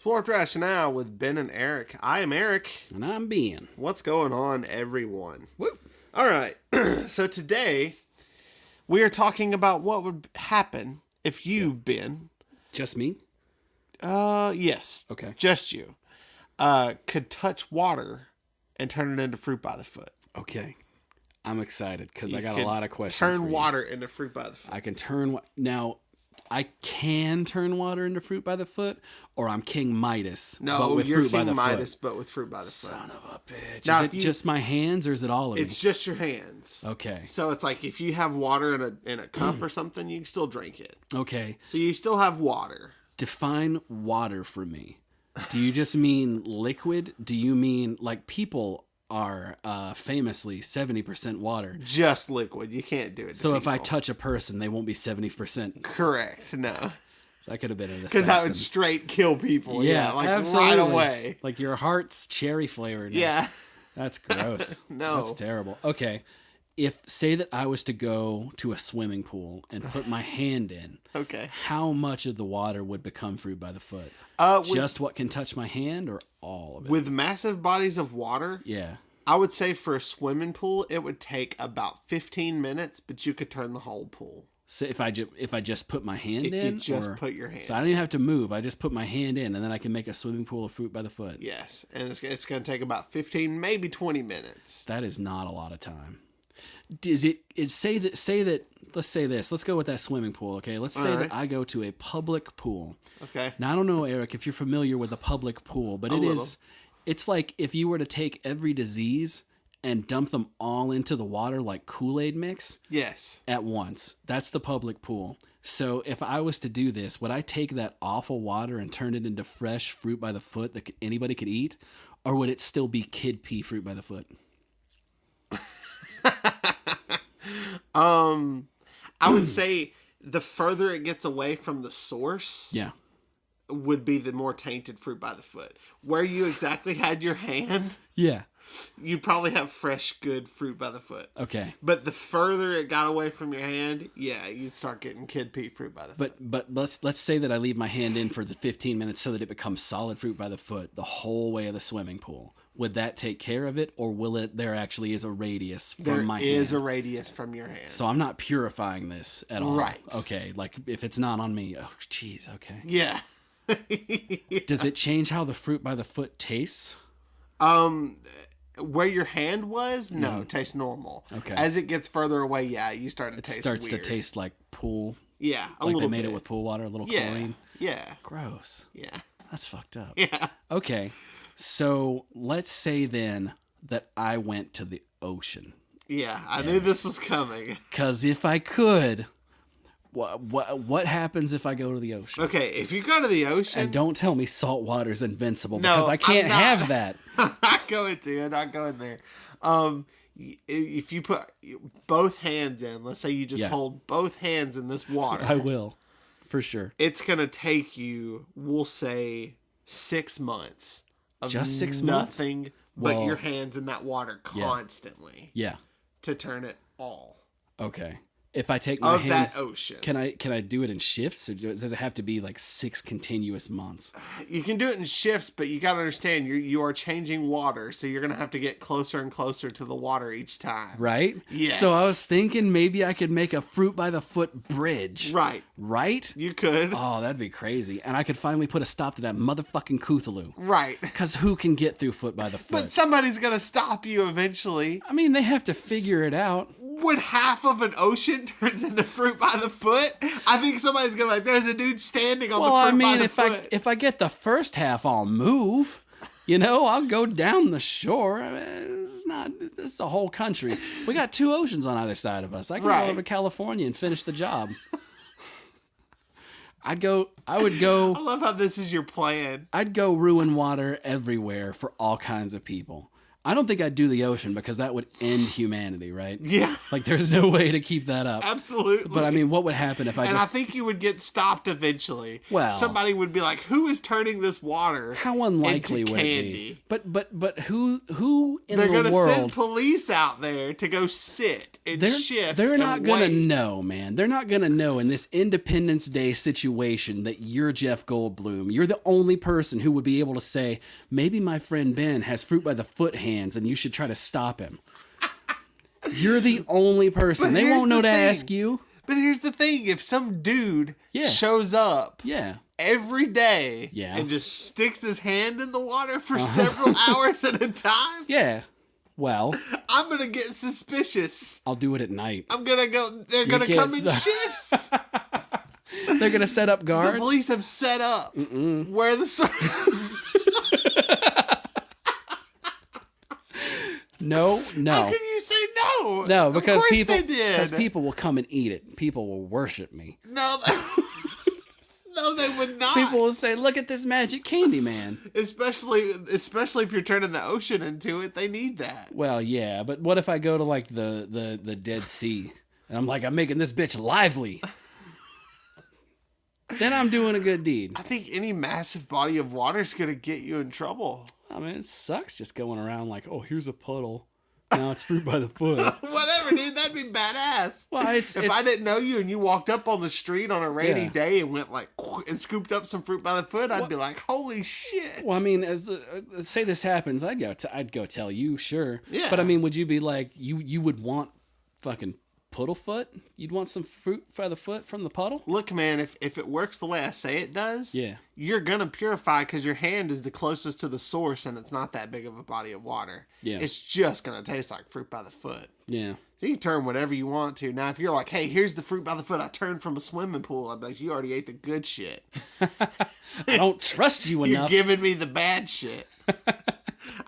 Warped Rationale with Ben and Eric. I am Eric. And I'm Ben. What's going on, everyone? Woo. All right. So today, we are talking about what would happen if you, Ben... Just me? Yes. Okay. Just you. Could touch water and turn it into fruit by the foot. Okay. I'm excited because I got could a lot of questions. Turn water into fruit by the foot. I can turn... Now... I can turn water into fruit by the foot, or I'm King Midas. No, but with you're fruit King by the Midas, foot. but with fruit by the foot. Son of a bitch. Now, is it just my hands, or is it all of me? It's just your hands. Okay. So it's like if you have water in a cup or something, you can still drink it. Okay. So you still have water. Define water for me. Do you just mean liquid? Do you mean like people are famously 70% water? Just liquid. You can't do it. So if I touch a person, they won't be 70%. Correct. No. That could have been an assassin. Because that would straight kill people. Yeah, like absolutely. right away. Like your heart's cherry flavored. Yeah. That's gross. No. That's terrible. Okay. Say that I was to go to a swimming pool and put my hand in. Okay. How much of the water would become fruit by the foot? Just what can touch my hand or all of it? With massive bodies of water? Yeah. I would say for a swimming pool, it would take about 15 minutes, but you could turn the whole pool. So if I just put my hand in? If you just put your hand. So I don't even have to move. I just put my hand in, and then I can make a swimming pool of fruit by the foot. Yes, and it's going to take about 15, maybe 20 minutes. That is not a lot of time. Say that let's say this. Let's go with that swimming pool, okay? Let's say that I go to a public pool. Okay. Now I don't know, Eric, if you're familiar with a public pool, but it's like if you were to take every disease and dump them all into the water like Kool-Aid mix. Yes. At once. That's the public pool. So if I was to do this, would I take that awful water and turn it into fresh fruit by the foot that anybody could eat? Or would it still be kid pee fruit by the foot? I would say the further it gets away from the source, would be the more tainted fruit by the foot. Where you exactly had your hand, you'd probably have fresh, good fruit by the foot. Okay. But the further it got away from your hand, you'd start getting kid pee fruit by the foot. But let's say that I leave my hand in for the 15 minutes so that it becomes solid fruit by the foot the whole way of the swimming pool. Would that take care of it, or will it? There actually is a radius from my hand. There is a radius from your hand. So I'm not purifying this at all. Right. Okay. Like if it's not on me. Oh, jeez. Okay. Yeah. Does it change how the fruit by the foot tastes? Where your hand was, no, tastes normal. Okay. As it gets further away, you start to taste weird. It starts to taste like pool. Yeah, a little bit. Like they made it with pool water, a little chlorine. Yeah. Gross. Yeah. That's fucked up. Yeah. Okay. So let's say then that I went to the ocean. Yeah, I knew this was coming. Because if I could, what happens if I go to the ocean? Okay, if you go to the ocean... And don't tell me salt water's invincible, because I can't have that. I'm not going there. If you put both hands in, let's say you just hold both hands in this water. I will, for sure. It's going to take you, we'll say, 6 months. Just 6 months? Nothing but your hands in that water constantly. Yeah. To turn it all. Okay. If I take my hands... that ocean. Can I do it in shifts? Or does it have to be like 6 continuous months? You can do it in shifts, but you got to understand, you are changing water, so you're going to have to get closer and closer to the water each time. Right? Yes. So I was thinking maybe I could make a fruit by the foot bridge. Right. Right? You could. Oh, that'd be crazy. And I could finally put a stop to that motherfucking Cthulhu. Right. Because who can get through foot by the foot? But somebody's going to stop you eventually. I mean, they have to figure it out. When half of an ocean turns into fruit by the foot, I think somebody's gonna be like, "There's a dude standing on the fruit by the foot." If I get the first half, I'll move. I'll go down the shore. I mean, it's a whole country. We got 2 oceans on either side of us. I can go over to California and finish the job. I would go. I love how this is your plan. I'd go ruin water everywhere for all kinds of people. I don't think I'd do the ocean because that would end humanity, right? Yeah. Like, there's no way to keep that up. Absolutely. But, I mean, what would happen if I think you would get stopped eventually. Well. Somebody would be like, who is turning this water How unlikely into would candy? it be? But who in They're the world... They're going to send police out there to go sit in shifts. They're not going to know, man. They're not going to know in this Independence Day situation that you're Jeff Goldblum. You're the only person who would be able to say, maybe my friend Ben has fruit by the foot hands and you should try to stop him. You're the only person. They won't know to ask you. But here's the thing. If some dude shows up every day and just sticks his hand in the water for several hours at a time. Yeah. Well, I'm going to get suspicious. I'll do it at night. I'm going to go. They're going to come in shifts. They're going to set up guards. The police have set up where the... No. How can you say no? No, because because people will come and eat it. People will worship me. No, no, they would not. People will say, "Look at this magic candy man." Especially if you're turning the ocean into it, they need that. Well, yeah, but what if I go to like the Dead Sea and I'm like, I'm making this bitch lively? Then I'm doing a good deed. I think any massive body of water is going to get you in trouble. I mean, it sucks just going around like, oh, here's a puddle. Now it's fruit by the foot. Whatever, dude. That'd be badass. Well, if I didn't know you and you walked up on the street on a rainy day and went like and scooped up some fruit by the foot, I'd be like, holy shit. Well, I mean, say this happens, I'd go tell you, sure. Yeah. But I mean, would you be like, you would want fucking puddle foot? You'd want some fruit by the foot from the puddle? Look, man, if it works the way I say it does, you're gonna purify because your hand is the closest to the source and it's not that big of a body of water. Yeah. It's just gonna taste like fruit by the foot. Yeah. So you can turn whatever you want to. Now, if you're like, hey, here's the fruit by the foot I turned from a swimming pool, I'd be like, you already ate the good shit. I don't trust you enough. You're giving me the bad shit.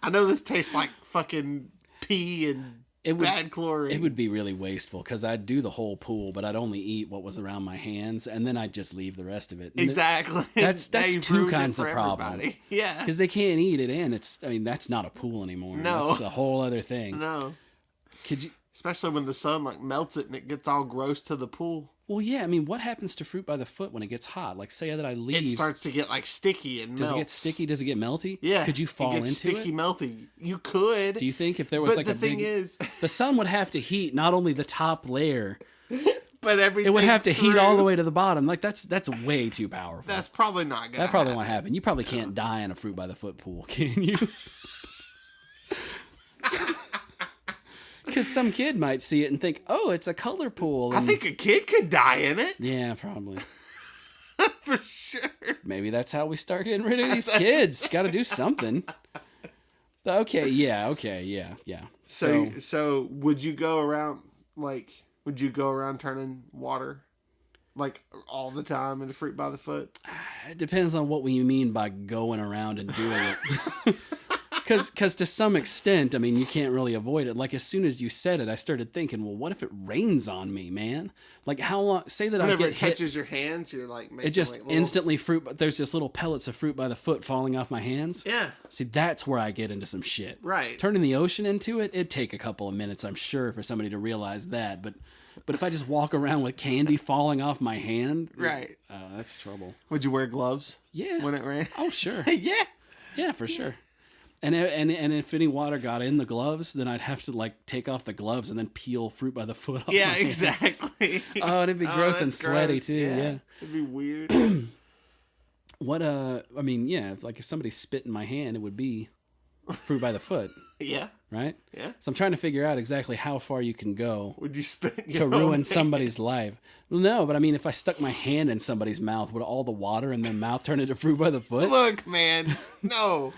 I know this tastes like fucking pee and bad chlorine. It would be really wasteful because I'd do the whole pool, but I'd only eat what was around my hands, and then I'd just leave the rest of it. And exactly. That's two kinds of problem. Yeah. Because they can't eat it in. That's not a pool anymore. No. That's a whole other thing. No. Could you? Especially when the sun like melts it and it gets all gross to the pool. Well, yeah. I mean, what happens to fruit by the foot when it gets hot? Like, say that I leave. It starts to get like sticky and melts. Does it get sticky? Does it get melty? Yeah. Could you fall into sticky, it? melty. You could. Do you think if there was like a big... But the thing is... the sun would have to heat not only the top layer... but everything it would have to heat all the way to the bottom. Like, that's way too powerful. That's probably not gonna That probably won't happen. You probably can't die in a fruit by the foot pool, can you? Because some kid might see it and think, oh, it's a color pool. I think a kid could die in it. Yeah, probably. For sure. Maybe that's how we start getting rid of these kids. Got to do something. Okay, yeah. So would you go around, turning water, like, all the time into fruit by the foot? It depends on what we mean by going around and doing it. Because to some extent, I mean, you can't really avoid it. Like, as soon as you said it, I started thinking, well, what if it rains on me, man? Like, how long... Say that whenever I get it touches your hands, you're like... It just instantly fruit... There's just little pellets of fruit by the foot falling off my hands. Yeah. See, that's where I get into some shit. Right. Turning the ocean into it, it'd take a couple of minutes, I'm sure, for somebody to realize that. But if I just walk around with candy falling off my hand... Right. That's trouble. Would you wear gloves? Yeah. When it rained? Oh, sure. Yeah. Yeah, for sure. And if any water got in the gloves, then I'd have to like take off the gloves and then peel fruit by the foot off. Yeah, my exactly. Oh, and it'd be gross and sweaty too. Yeah, it'd be weird. I mean, yeah, like if somebody spit in my hand, it would be fruit by the foot. Yeah. Right? Yeah. So I'm trying to figure out exactly how far you can go. Would you spit to ruin somebody's life? Well, no, but I mean, if I stuck my hand in somebody's mouth, would all the water in their mouth turn into fruit by the foot? Look, man. No.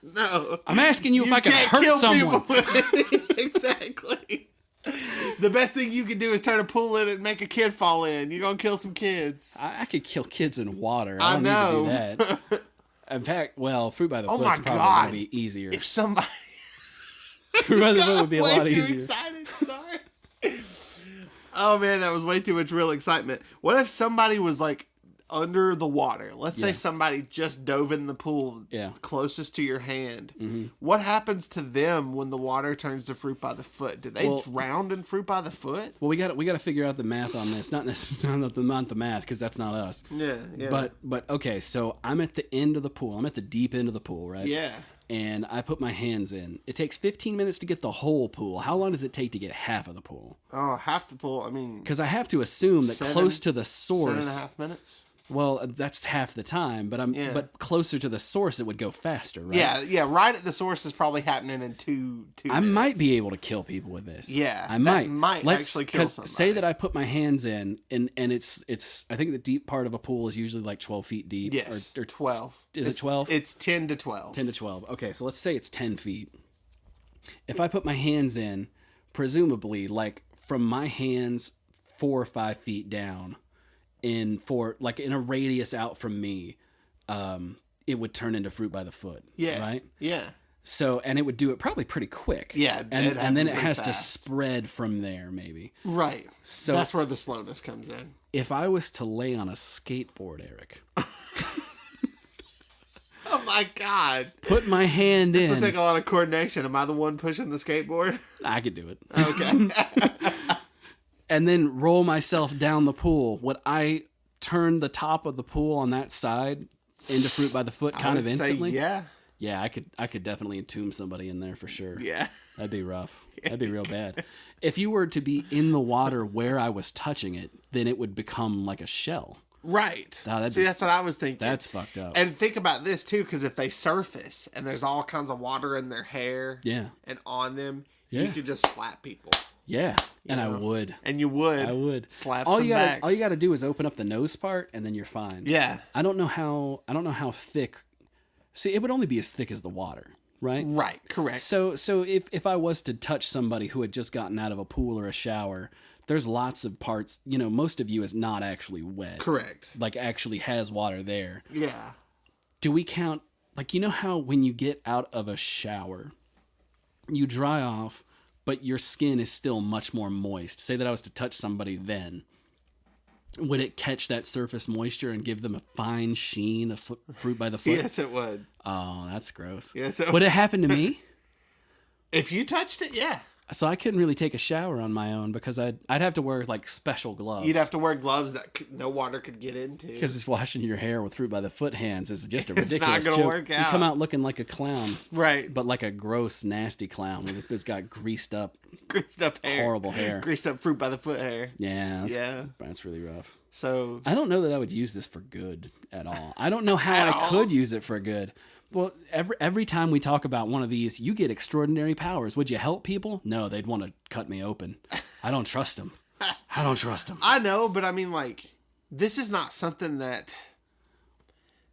No. I'm asking you if I can hurt someone. Exactly. The best thing you can do is turn a pool in it and make a kid fall in. You're going to kill some kids. I could kill kids in water. I don't need to do that. In fact, well, fruit by the foot's probably going to be easier. If somebody... fruit by the foot would be a lot easier. Way too excited. Sorry. Oh, man, that was way too much real excitement. What if somebody was, like, under the water. Let's say somebody just dove in the pool closest to your hand. Mm-hmm. What happens to them when the water turns to fruit by the foot? Do they drown in fruit by the foot? Well, we got to figure out the math on this. Not necessarily not the math, because that's not us. Yeah. But okay, so I'm at the end of the pool. I'm at the deep end of the pool, right? Yeah. And I put my hands in. It takes 15 minutes to get the whole pool. How long does it take to get half of the pool? Oh, half the pool. I mean, because I have to assume that close to the source, 7.5 minutes. Well, that's half the time, but closer to the source, it would go faster, right? Yeah. Right at the source is probably happening in two minutes. I might be able to kill people with this. Yeah, I might. Let's actually kill somebody. Say that I put my hands in, and it's. I think the deep part of a pool is usually like 12 feet deep. Yes, or 12. Is it 12? It's 10 to 12. 10 to 12. Okay, so let's say it's 10 feet. If I put my hands in, presumably, like from my hands 4 or 5 feet down, in a radius out from me, it would turn into fruit by the foot. Yeah. Right? Yeah. So, and it would do it probably pretty quick. Yeah. And then it has to spread from there, maybe. Right. So that's where the slowness comes in. If I was to lay on a skateboard, Eric. Oh my God. Put my hand in. This will take a lot of coordination. Am I the one pushing the skateboard? I could do it. Okay. And then roll myself down the pool. Would I turn the top of the pool on that side into fruit by the foot kind of instantly? Yeah. Yeah, I could definitely entomb somebody in there for sure. Yeah. That'd be rough. That'd be real bad. If you were to be in the water where I was touching it, then it would become like a shell. Right. Oh, that's what I was thinking. That's fucked up. And think about this too, because if they surface and there's all kinds of water in their hair and on them, you could just slap people. Yeah, I would. And you would. I would slap some backs. All you got to do is open up the nose part, and then you're fine. Yeah. I don't know how thick. See, it would only be as thick as the water, right? Right. Correct. So if I was to touch somebody who had just gotten out of a pool or a shower, there's lots of parts. Most of you is not actually wet. Correct. Like actually has water there. Yeah. Do we count? Like how when you get out of a shower, you dry off, but your skin is still much more moist. Say that I was to touch somebody then. Would it catch that surface moisture and give them a fine sheen of fruit by the foot? Yes, it would. Oh, that's gross. Yes, would it happen to me? If you touched it, yeah. So I couldn't really take a shower on my own because I'd have to wear like special gloves. You'd have to wear gloves that no water could get into. Because it's washing your hair with fruit by the foot hands is just a ridiculous it's not gonna joke. Work out. You come out looking like a clown, right? But like a gross, nasty clown that's got greased up hair, horrible hair, greased up fruit by the foot hair. Yeah, that's really rough. So I don't know that I would use this for good at all. I don't know how I could use it for good. Well, every time we talk about one of these, you get extraordinary powers. Would you help people? No, they'd want to cut me open. I don't trust them. I know, but I mean, like, this is not something that...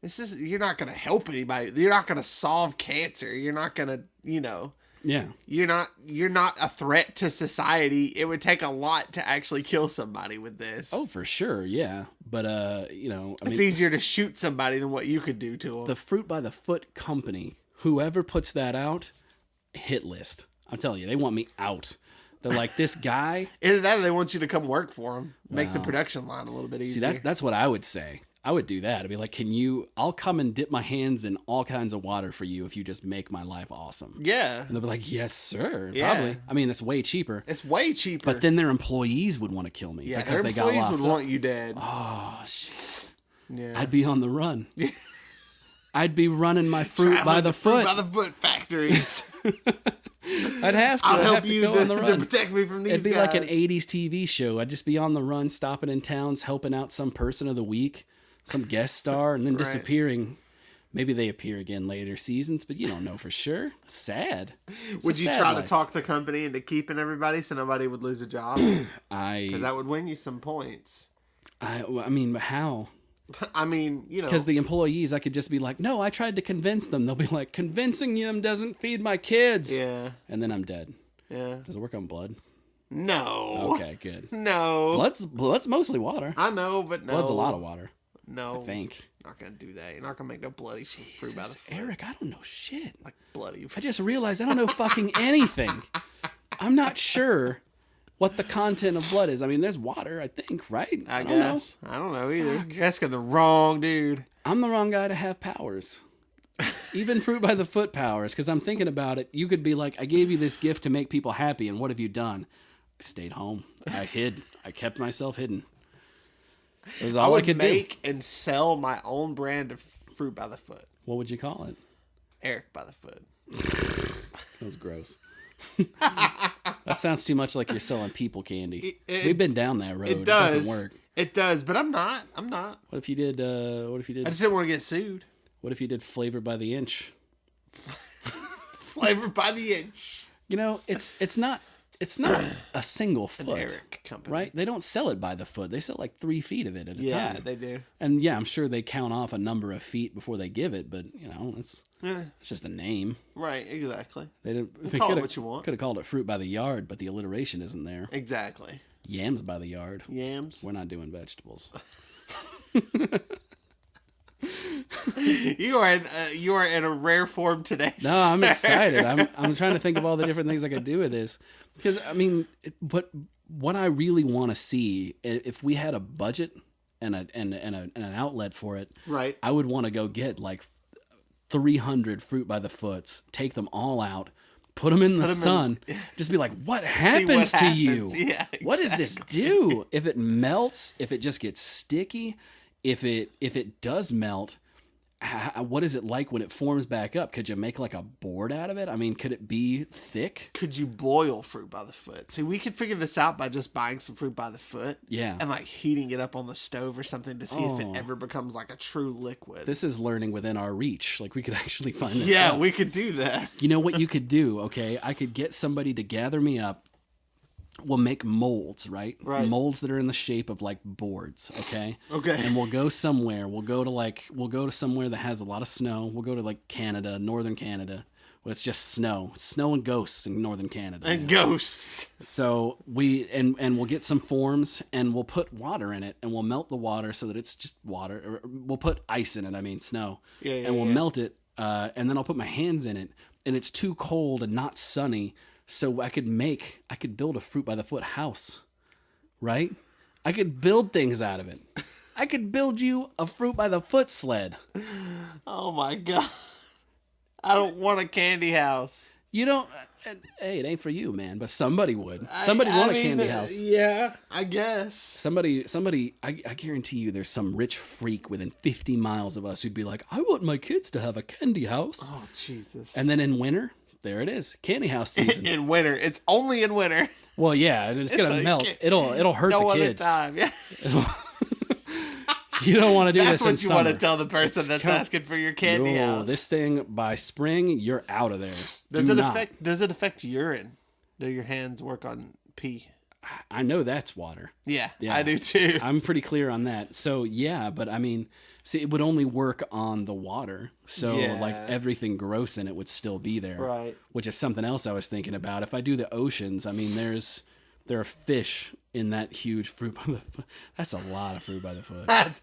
You're not going to help anybody. You're not going to solve cancer. You're not going to, Yeah. You're not a threat to society. It would take a lot to actually kill somebody with this. Oh, for sure, yeah. But it's easier to shoot somebody than what you could do to them. The Fruit by the Foot company, whoever puts that out, hit list. I'm telling you, they want me out. They're like, this guy. Either that or they want you to come work for them. Make the production line a little bit easier. See, that's what I would say. I would do that. I'd be like, I'll come and dip my hands in all kinds of water for you if you just make my life awesome. Yeah. And they'll be like, yes, sir. Yeah. Probably. I mean, it's way cheaper. It's way cheaper. But then their employees would want to kill me. Yeah, because their they got employees would up. want you dead. Oh, shit. Yeah. I'd be on the run. I'd be running my fruit by the foot. Fruit by the foot factories. I'd have to. I'll help to you go on the run. to protect me from these It'd be guys. like an 80s TV show. I'd just be on the run, stopping in towns, helping out some person of the week, some guest star, and then disappearing. Maybe they appear again later seasons, but you don't know for sure. Sad. Would you try to talk the company into keeping everybody so nobody would lose a job? Because that would win you some points. I mean, how? I mean, Because the employees, I could just be like, no, I tried to convince them. They'll be like, convincing them doesn't feed my kids. Yeah. And then I'm dead. Yeah. Does it work on blood? No. Okay, good. No. Blood's mostly water. I know, but no. Blood's a lot of water. No. I think. You're not going to do that. You're not going to make no bloody fruit by the foot. Eric, I don't know shit. Like bloody. I just realized I don't know fucking anything. I'm not sure what the content of blood is. I mean, there's water, I think, right? I guess. I don't know either. You're asking the wrong dude. I'm the wrong guy to have powers. Even fruit by the foot powers, because I'm thinking about it. You could be like, I gave you this gift to make people happy, and what have you done? I stayed home. I hid. I kept myself hidden. It was all I could make and sell my own brand of fruit by the foot. What would you call it? Eric by the foot. That was gross. That sounds too much like you're selling people candy. We've been down that road. It doesn't work. It does, but I'm not. What if you did? I just didn't want to get sued. What if you did flavored by the inch? Flavored by the inch. You know, it's not a single foot. An Eric company, right? They don't sell it by the foot. They sell like 3 feet of it at a time. Yeah, they do. And yeah, I'm sure they count off a number of feet before they give it, but you know, it's just a name. Right, exactly. They call it what you want. Could have called it fruit by the yard, but the alliteration isn't there. Exactly. Yams by the yard. Yams. We're not doing vegetables. You are in a rare form today. No, I'm excited. I'm trying to think of all the different things I could do with this, because I mean, what I really want to see, if we had a budget and an outlet for it, right? I would want to go get like 300 fruit by the foots, take them all out, put them in the sun, just be like, what happens to you? Yeah, exactly. What does this do? If it melts, if it just gets sticky, if it does melt, what is it like when it forms back up? Could you make like a board out of it? I mean, could it be thick? Could you boil fruit by the foot? See, we could figure this out by just buying some fruit by the foot. Yeah. And like heating it up on the stove or something to see if it ever becomes like a true liquid. This is learning within our reach. Like we could actually find this out. We could do that. You know what you could do? Okay. I could get somebody to gather me up. We'll make molds, right? Molds that are in the shape of like boards, okay? Okay. And we'll go somewhere. We'll go to somewhere that has a lot of snow. We'll go to like Canada, northern Canada, where it's just snow and ghosts in northern Canada. And ghosts. So we'll get some forms and we'll put water in it and we'll melt the water so that it's just water. Or we'll put ice in it. I mean snow. And we'll melt it. And then I'll put my hands in it, and it's too cold and not sunny. So I could build a fruit by the foot house, right? I could build things out of it. I could build you a fruit by the foot sled. Oh my God. I don't want a candy house. You don't, hey, it ain't for you, man, but somebody would. Somebody want a candy house. Yeah, I guess. Somebody, I guarantee you there's some rich freak within 50 miles of us who'd be like, I want my kids to have a candy house. Oh, Jesus. And then in winter, there it is, candy house season. In winter, it's only in winter. Well, yeah, it's gonna melt. It'll hurt the kids. No other time, yeah. You don't want to do this in summer. That's what you want to tell the person that's asking for your candy house. This thing by spring, you're out of there. Does it affect urine? Do your hands work on pee? I know that's water. Yeah, I do too. I'm pretty clear on that. So yeah, but I mean, see, it would only work on the water. So like everything gross in it would still be there. Right. Which is something else I was thinking about. If I do the oceans, I mean, there are fish in that huge fruit by the foot. That's a lot of fruit by the foot. That's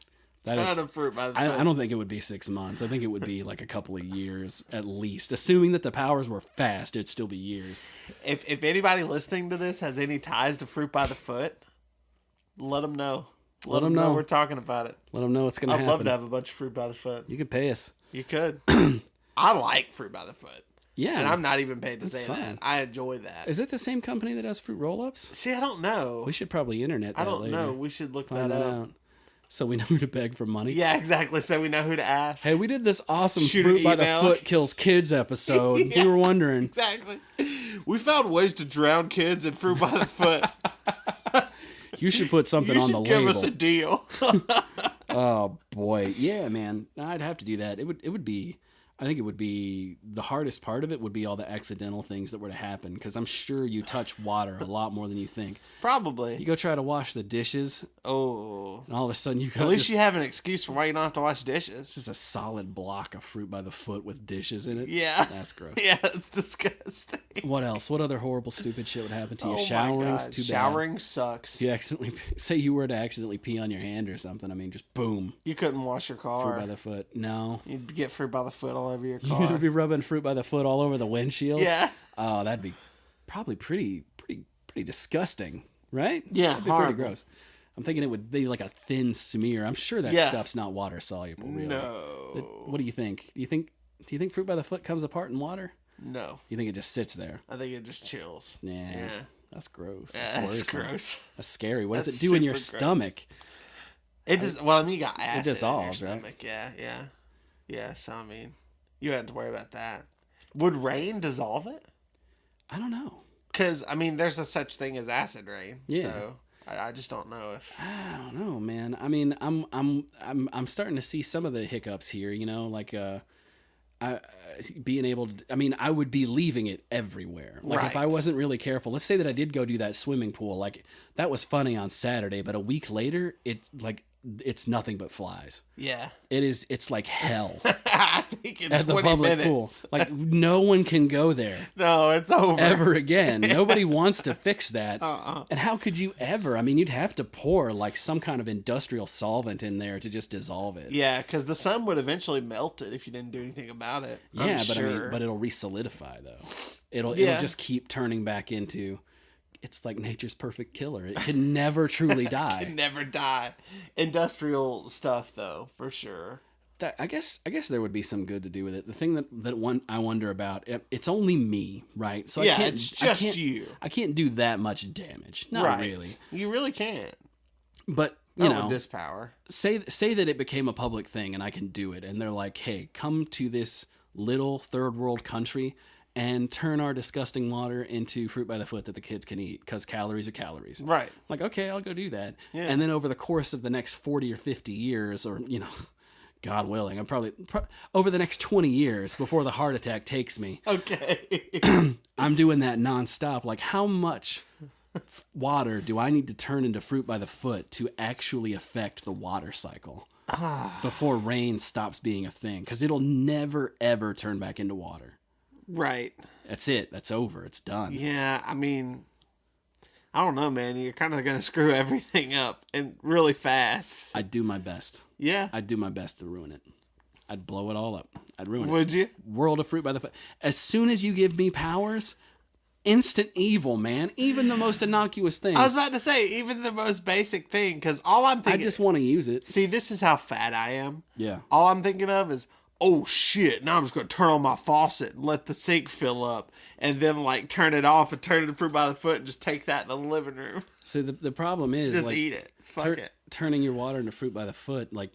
a ton of fruit by the foot. I don't think it would be 6 months. I think it would be like a couple of years at least. Assuming that the powers were fast, it'd still be years. If anybody listening to this has any ties to fruit by the foot, let them know. Let them know we're talking about it. Let them know what's going to happen. I'd love to have a bunch of fruit by the foot. You could pay us. You could. I like fruit by the foot. Yeah. And I'm not even paid to say that. I enjoy that. Is it the same company that does fruit roll-ups? See, I don't know. We should probably internet that I don't later. know. We should look that out. So we know who to beg for money. Yeah, exactly. So we know who to ask. Hey, we did this awesome fruit by the foot kills kids episode. Yeah, we were wondering. Exactly. We found ways to drown kids in fruit by the foot. You should put something on the label. Give us a deal. Oh boy, yeah, man. I'd have to do that. It would be. I think it would be the hardest part of it would be all the accidental things that were to happen, because I'm sure you touch water a lot more than you think. Probably. You go try to wash the dishes. Oh. And all of a sudden you got at least you have an excuse for why you don't have to wash dishes. It's just a solid block of fruit by the foot with dishes in it. Yeah. That's gross. Yeah, it's disgusting. What else? What other horrible stupid shit would happen to you? Showering's too bad. Showering sucks. You say you were to accidentally pee on your hand or something. I mean, just boom. You couldn't wash your car. Fruit by the foot. No. You'd get fruit by the foot all over your car. You'd be rubbing fruit by the foot all over the windshield. Yeah. Oh, that'd be probably pretty pretty disgusting, right? Yeah, that'd be horrible. pretty gross. I'm thinking it would be like a thin smear. I'm sure that stuff's not water soluble. Really. No. What do you think? Do you think fruit by the foot comes apart in water? No. You think it just sits there? I think it just chills. Yeah. That's gross. That's gross. That's scary. What does it do in your stomach? It does. Well, I mean, you got acid. It dissolves, in your stomach. Right? Yeah. So I mean, you don't have to worry about that. Would rain dissolve it? I don't know. Because I mean, there's a such thing as acid rain. Yeah. So I just don't know if. I don't know, man. I mean, I'm starting to see some of the hiccups here. You know, like being able to. I mean, I would be leaving it everywhere. Like if I wasn't really careful. Let's say that I did go do that swimming pool. Like that was funny on Saturday, but a week later, it's nothing but flies. Yeah. It's like hell. I think in at 20 the public minutes. pool. Like no one can go there. No, it's over. Ever again. Nobody wants to fix that. And how could you ever? I mean, you'd have to pour like some kind of industrial solvent in there to just dissolve it. Yeah, because the sun would eventually melt it if you didn't do anything about it. Yeah, but sure. I mean, but it'll re-solidify though. It'll just keep turning back into. It's like nature's perfect killer. It can never truly die. It can never die. Industrial stuff, though, for sure. I guess there would be some good to do with it. The thing that I wonder about, it's only me, right? So it's just you. I can't do that much damage. Not really. You really can't. But you know, with this power. Say that it became a public thing and I can do it, and they're like, "Hey, come to this little third world country." And turn our disgusting water into fruit by the foot that the kids can eat because calories are calories. Right. Like, okay, I'll go do that. Yeah. And then over the course of the next 40 or 50 years, or, you know, God willing, I'm probably over the next 20 years before the heart attack takes me. Okay. I'm doing that nonstop. Like, how much water do I need to turn into fruit by the foot to actually affect the water cycle before rain stops being a thing? Because it'll never, ever turn back into water. Right. That's it. That's over. It's done. Yeah, I mean, I don't know, man. You're kind of going to screw everything up and really fast. I'd do my best. Yeah. I'd do my best to ruin it. I'd blow it all up. I'd ruin it. Would you? World of fruit by the foot. As soon as you give me powers, instant evil, man. Even the most innocuous thing. I was about to say, even the most basic thing, because all I'm thinking... I just want to use it. See, this is how fat I am. Yeah. All I'm thinking of is... Oh shit, now I'm just going to turn on my faucet and let the sink fill up and then like turn it off and turn it fruit by the foot and just take that in the living room. So the problem is just like eat it. Fuck it. Turning your water into fruit by the foot, like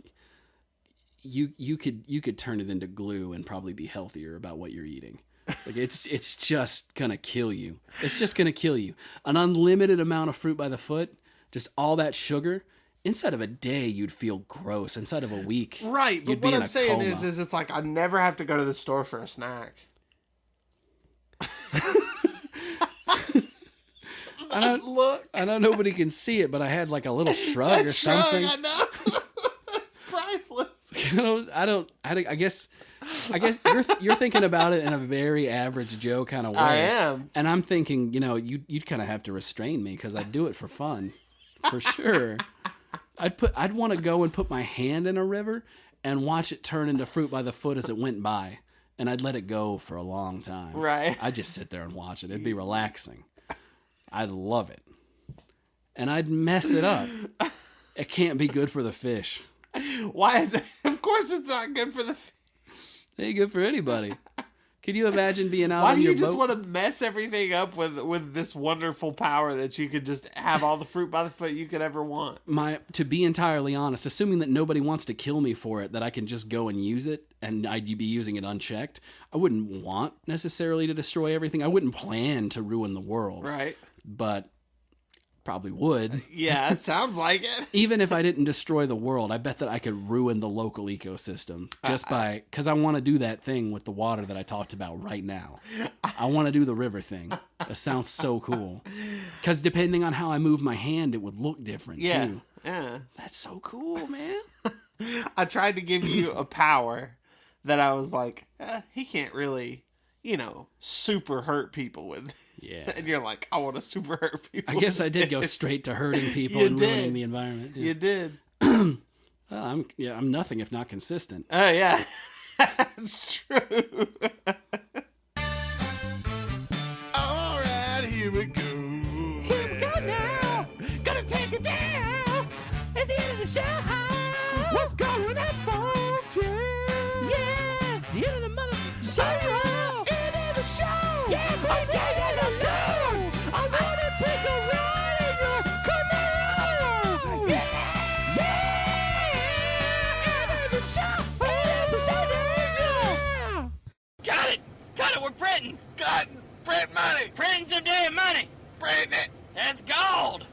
you could turn it into glue and probably be healthier about what you're eating. Like it's just going to kill you. It's just going to kill you. An unlimited amount of fruit by the foot, just all that sugar. Inside of a day, you'd feel gross. Inside of a week, right? But what I'm saying coma. is it's like I never have to go to the store for a snack. I know nobody can see it, but I had like a little shrug or something. I know. It's priceless. I guess you're thinking about it in a very average Joe kind of way. I am, and I'm thinking, you know, you'd kind of have to restrain me because I'd do it for fun, for sure. I'd want to go and put my hand in a river and watch it turn into fruit by the foot as it went by, and I'd let it go for a long time. Right. I'd just sit there and watch it. It'd be relaxing. I'd love it, and I'd mess it up. It can't be good for the fish. Why is it? Of course, it's not good for the fish. It ain't good for anybody. Can you imagine being out Why on do your you just boat? want to mess everything up with this wonderful power that you could just have all the fruit by the foot you could ever want? To be entirely honest, assuming that nobody wants to kill me for it, that I can just go and use it and I'd be using it unchecked, I wouldn't want necessarily to destroy everything. I wouldn't plan to ruin the world. Right. But probably would. Yeah, it sounds like it. Even if I didn't destroy the world, I bet that I could ruin the local ecosystem just because I want to do that thing with the water that I talked about right now. I want to do the river thing. It sounds so cool. Because depending on how I move my hand, it would look different too. Yeah. That's so cool, man. I tried to give you a power that I was like, he can't really, super hurt people with. Yeah. And you're like, I want to super hurt people. I guess I did go straight to hurting people and ruining the environment. Yeah. You did. Well, I'm nothing if not consistent. Oh, yeah. That's true. All right, here we go. the show. What's going on, folks? Yeah. Yes, the end of the mother show. End of the show. Yes, we just alone. I want to take a ride in your Camaro. Yeah. End of the show. End of the show. Got it, we're printing. Print money. Printing some damn money. Print it. That's gold.